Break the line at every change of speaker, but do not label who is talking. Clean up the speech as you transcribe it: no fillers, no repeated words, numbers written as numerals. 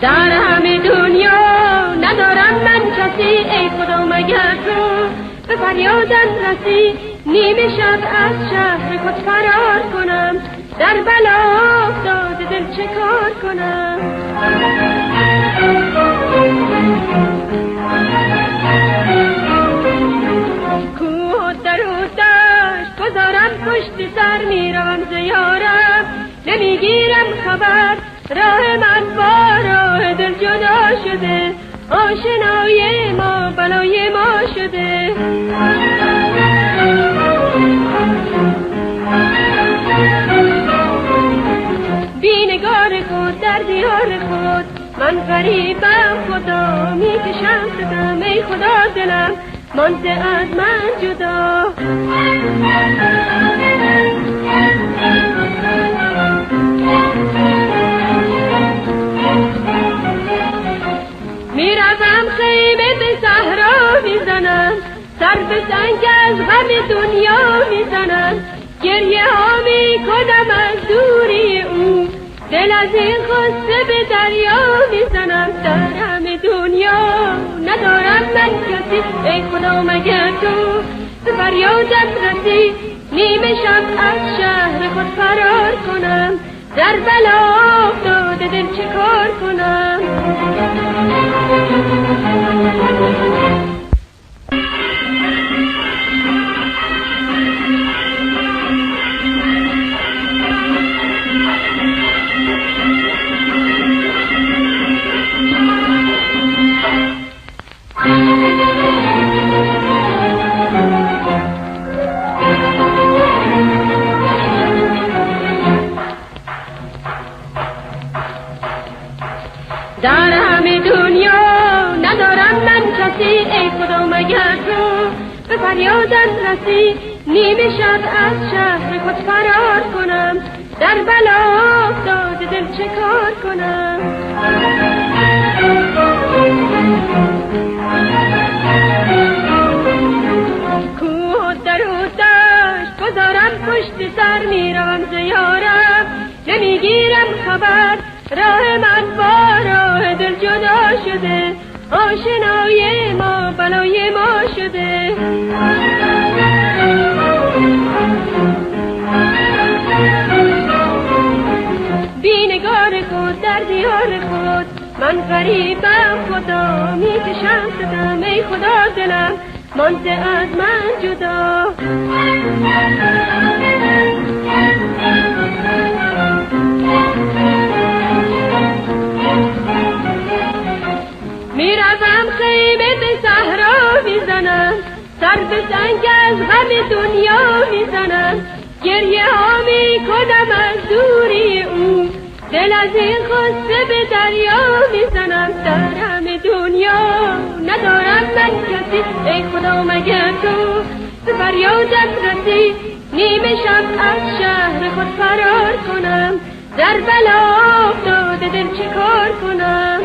در همه دنیا ندارم من کسی، ای خدا مگر تو به فریادم رسی. نیمه شب از شهر خود فرار کنم، در بلا افتاده دل چه کار کنم؟ کوه در و دشت گذارم پشت سر، میروم زیارت نمیگیرم خبر. راه من با راه دل جدا شده، آشنای ما بلای ما شده. بینگار خود در دیار خود، من غریبم خدا میکشم ستم. ای خدا دلم مانده از من جدا. میروم خیمه به صحرا میزنم، سر به سنگ از غم دنیا میزنم. گریه ها میکنم از دوری او، دل از این خسته به دریا میزنم. در همه دنیا ندارم من کسی، ای خدا مگر تو به فریادم رسی. نیمه شب از شهر خود فرار کنم، در بلا افتاده دل چه کار کنم؟ در همه دنیا ندارم من کسی، ای خدا مگر تو به فریادم رسی. نیمه شب از شهر خود فرار کنم، در بلا افتاده دل چه کار کنم؟ کوه در و دشت گذارم پشت سر، میروم زیارت نمیگیرم خبر. راه من با راه دل جدا شده، آشنای ما بلای ما شده. بینگار خود در دیار خود، من غریبم خدا میکشم ستم. ای خدا دلم مانده از من جدا. میروم خیمه به صحرا میزنم، سر به سنگ از غم دنیا میزنم. گریه ها میکنم از دوری او، دل از این خسته به دریا میزنم. در همه دنیا ندارم من کسی، ای خدا مگر تو به فریادم رسی. نیمه شب از شهر خود فرار کنم، در بلا افتاده دل چه کار کنم؟